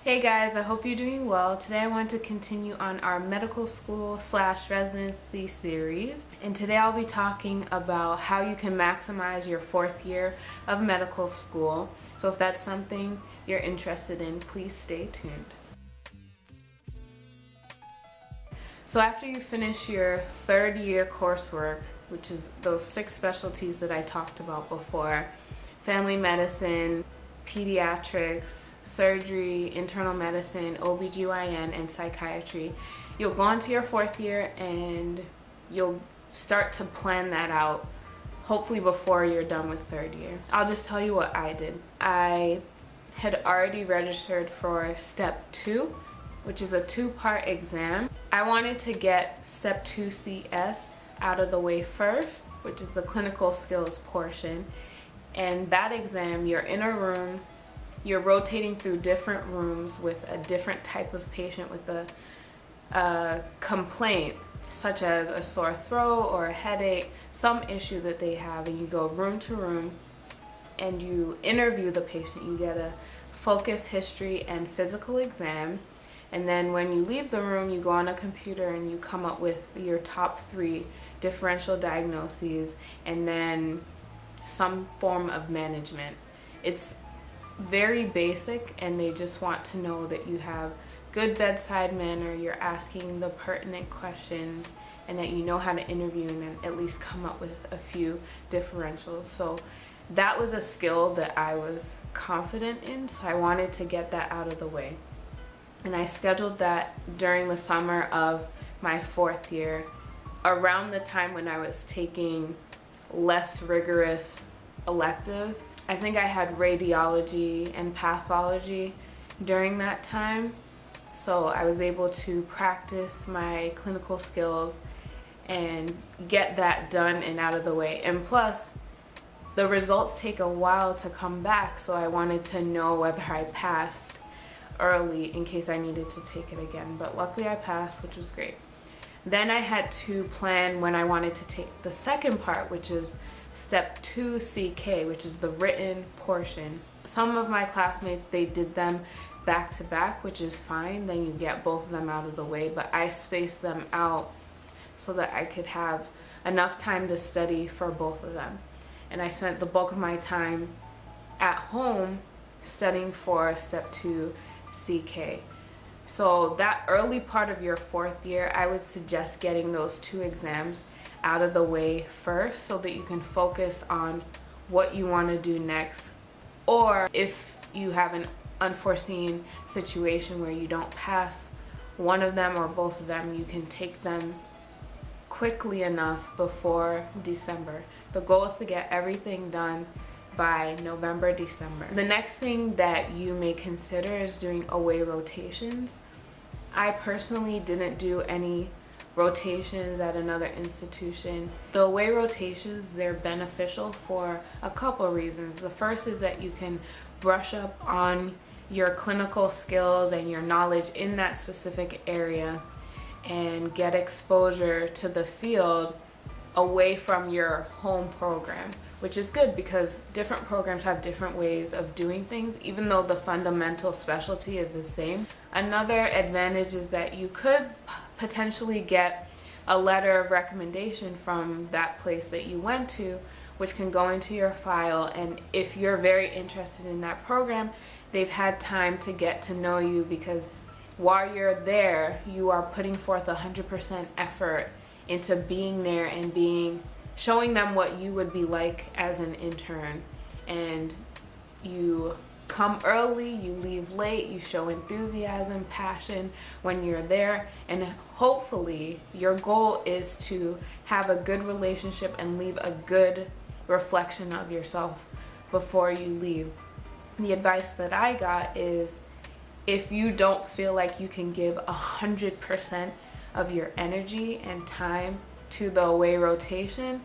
Hey guys, I hope you're doing well. Today I want to continue on our medical school / residency series. And today I'll be talking about how you can maximize your 4th year of medical school. So if that's something you're interested in, please stay tuned. So after you finish your 3rd year coursework, which is those 6 specialties that I talked about before, family medicine, pediatrics, surgery, internal medicine, OBGYN, and psychiatry, you'll go into your 4th year and you'll start to plan that out, hopefully before you're done with 3rd year. I'll just tell you what I did. I had already registered for step 2, which is a 2-part exam. I wanted to get step 2 CS out of the way first, which is the clinical skills portion. And that exam, you're in a room, you're rotating through different rooms with a different type of patient with a complaint, such as a sore throat or a headache, some issue that they have, and you go room to room and you interview the patient. You get a focus, history, and physical exam. And then when you leave the room, you go on a computer and you come up with your top 3 differential diagnoses and then some form of management. It's very basic, and they just want to know that you have good bedside manner, you're asking the pertinent questions, and that you know how to interview and then at least come up with a few differentials. So that was a skill that I was confident in, so I wanted to get that out of the way. And I scheduled that during the summer of my 4th year, around the time when I was taking less rigorous electives. I think I had radiology and pathology during that time, so I was able to practice my clinical skills and get that done and out of the way. And plus, the results take a while to come back, so I wanted to know whether I passed early in case I needed to take it again. But luckily I passed, which was great. Then I had to plan when I wanted to take the second part, which is step 2 CK, which is the written portion. Some of my classmates, they did them back to back, which is fine. Then you get both of them out of the way, but I spaced them out so that I could have enough time to study for both of them. And I spent the bulk of my time at home studying for step 2 CK. So that early part of your 4th year, I would suggest getting those 2 exams out of the way first so that you can focus on what you want to do next. Or if you have an unforeseen situation where you don't pass one of them or both of them, you can take them quickly enough before December. The goal is to get everything done by November, December. The next thing that you may consider is doing away rotations. I personally didn't do any rotations at another institution. The away rotations, they're beneficial for a couple reasons. The first is that you can brush up on your clinical skills and your knowledge in that specific area and get exposure to the field away from your home program, which is good because different programs have different ways of doing things, even though the fundamental specialty is the same. Another advantage is that you could potentially get a letter of recommendation from that place that you went to, which can go into your file, and if you're very interested in that program, they've had time to get to know you, because while you're there, you are putting forth 100% effort into being there and showing them what you would be like as an intern. And you come early, you leave late, you show enthusiasm, passion when you're there, and hopefully your goal is to have a good relationship and leave a good reflection of yourself before you leave. The advice that I got is, if you don't feel like you can give 100% of your energy and time to the away rotation,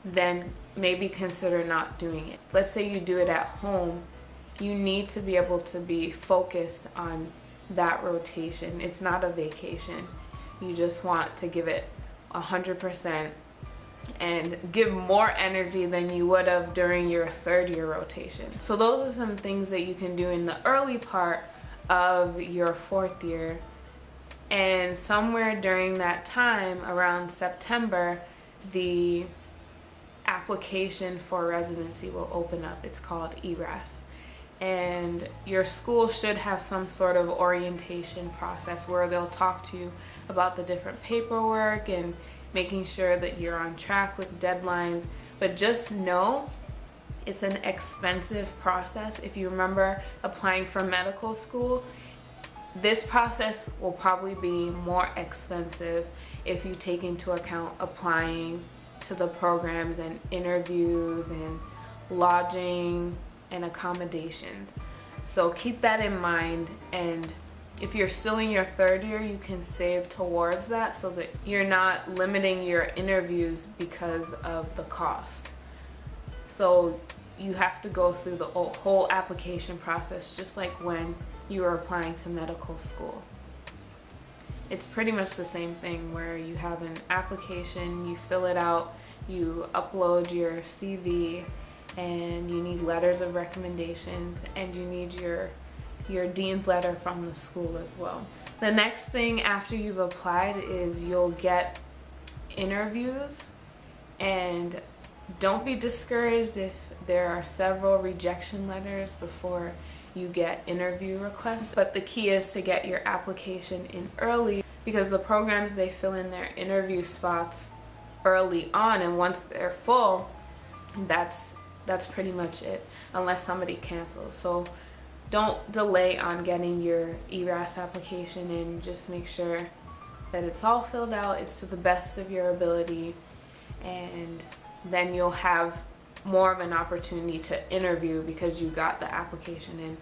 then maybe consider not doing it. Let's say you do it at home, you need to be able to be focused on that rotation. It's not a vacation. You just want to give it 100% and give more energy than you would have during your 3rd year rotation. So those are some things that you can do in the early part of your 4th year. And somewhere during that time, around September, the application for residency will open up. It's called ERAS. And your school should have some sort of orientation process where they'll talk to you about the different paperwork and making sure that you're on track with deadlines. But just know it's an expensive process. If you remember applying for medical school, this process will probably be more expensive if you take into account applying to the programs and interviews and lodging and accommodations. So keep that in mind, and if you're still in your 3rd year, you can save towards that so that you're not limiting your interviews because of the cost. So you have to go through the whole application process just like when you are applying to medical school. It's pretty much the same thing where you have an application, you fill it out, you upload your CV, and you need letters of recommendations, and you need your dean's letter from the school as well. The next thing after you've applied is you'll get interviews, and don't be discouraged if there are several rejection letters before you get interview requests, but the key is to get your application in early, because the programs, they fill in their interview spots early on, and once they're full, that's pretty much it, unless somebody cancels. So don't delay on getting your ERAS application in. Just make sure that it's all filled out, it's to the best of your ability, and then you'll have more of an opportunity to interview because you got the application in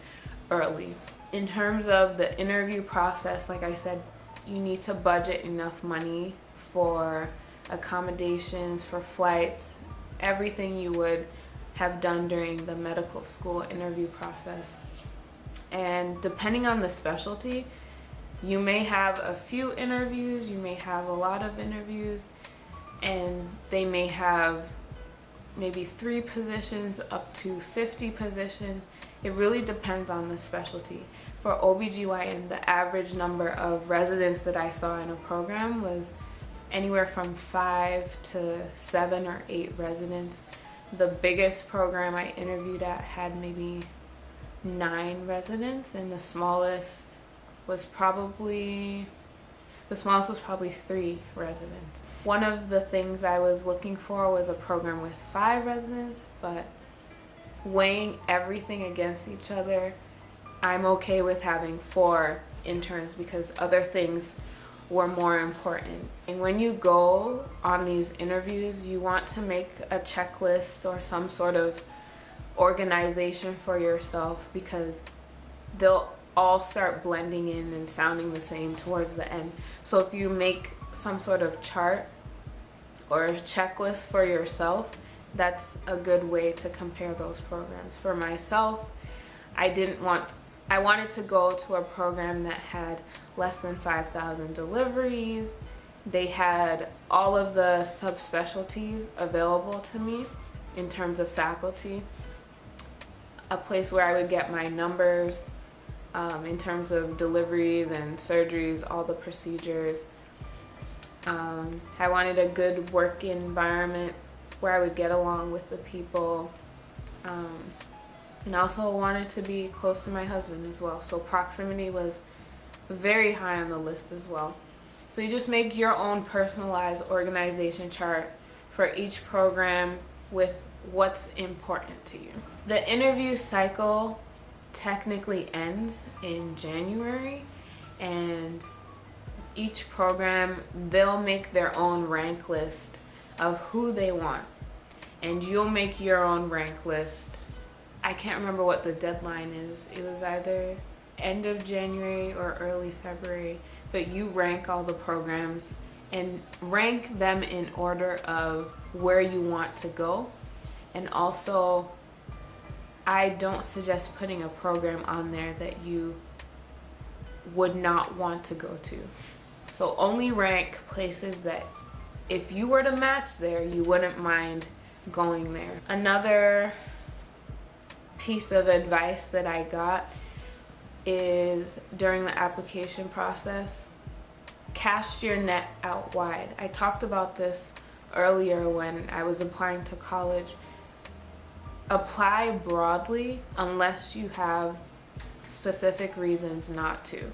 early. In terms of the interview process, like I said, you need to budget enough money for accommodations, for flights, everything you would have done during the medical school interview process. And depending on the specialty, you may have a few interviews, you may have a lot of interviews, and they may have maybe 3 positions up to 50 positions. It really depends on the specialty. For OBGYN, the average number of residents that I saw in a program was anywhere from 5 to 7 or 8 residents. The biggest program I interviewed at had maybe 9 residents, and the smallest was probably 3 residents. One of the things I was looking for was a program with 5 residents, but weighing everything against each other, I'm okay with having 4 interns because other things were more important. And when you go on these interviews, you want to make a checklist or some sort of organization for yourself, because they'll all start blending in and sounding the same towards the end. So if you make some sort of chart or a checklist for yourself, that's a good way to compare those programs. For myself, I wanted to go to a program that had less than 5,000 deliveries. They had all of the subspecialties available to me in terms of faculty. A place where I would get my numbers in terms of deliveries and surgeries, all the procedures. I wanted a good work environment where I would get along with the people. And also wanted to be close to my husband as well. So proximity was very high on the list as well. So you just make your own personalized organization chart for each program with what's important to you. The interview cycle technically ends in January, and each program, they'll make their own rank list of who they want, and you'll make your own rank list. I can't remember what the deadline is. It was either end of January or early February, but you rank all the programs and rank them in order of where you want to go. And also, I don't suggest putting a program on there that you would not want to go to. So only rank places that if you were to match there, you wouldn't mind going there. Another piece of advice that I got is during the application process, cast your net out wide. I talked about this earlier when I was applying to college. Apply broadly unless you have specific reasons not to.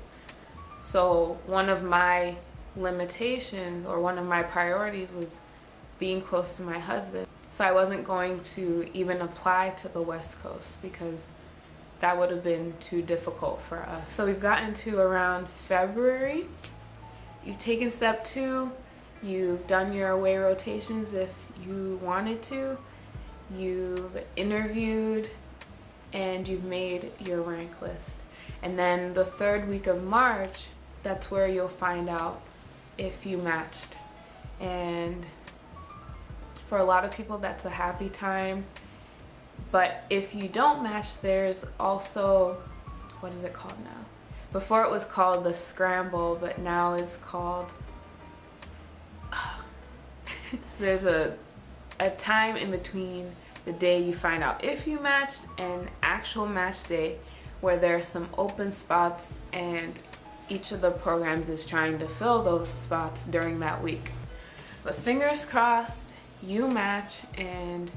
So one of my limitations or one of my priorities was being close to my husband. So I wasn't going to even apply to the West Coast because that would have been too difficult for us. So we've gotten to around February. You've taken step 2. You've done your away rotations if you wanted to. You've interviewed and you've made your rank list. And then the 3rd week of March, that's where you'll find out if you matched. And for a lot of people, that's a happy time. But if you don't match, there's also, what is it called now? Before it was called the scramble, but now it's called, so there's a time in between the day you find out if you matched and actual match day where there are some open spots and each of the programs is trying to fill those spots during that week. But fingers crossed, you match, and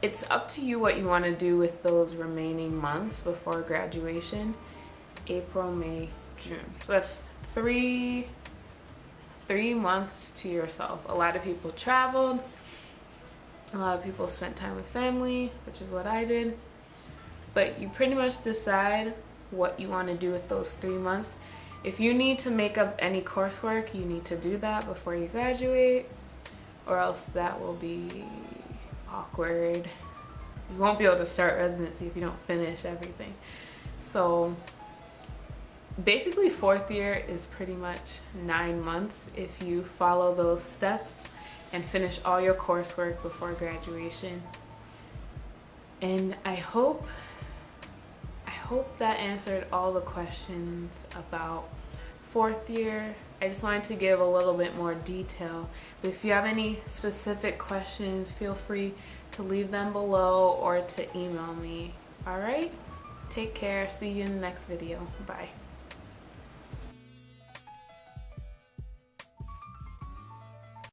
it's up to you what you want to do with those remaining months before graduation. April, May, June. So that's three months to yourself. A lot of people traveled. A lot of people spent time with family, which is what I did. But you pretty much decide what you want to do with those 3 months. If you need to make up any coursework, you need to do that before you graduate, or else that will be awkward. You won't be able to start residency if you don't finish everything. So basically 4th year is pretty much 9 months if you follow those steps and finish all your coursework before graduation. And I hope that answered all the questions about 4th year. I just wanted to give a little bit more detail. But if you have any specific questions, feel free to leave them below or to email me. All right? Take care. See you in the next video. Bye.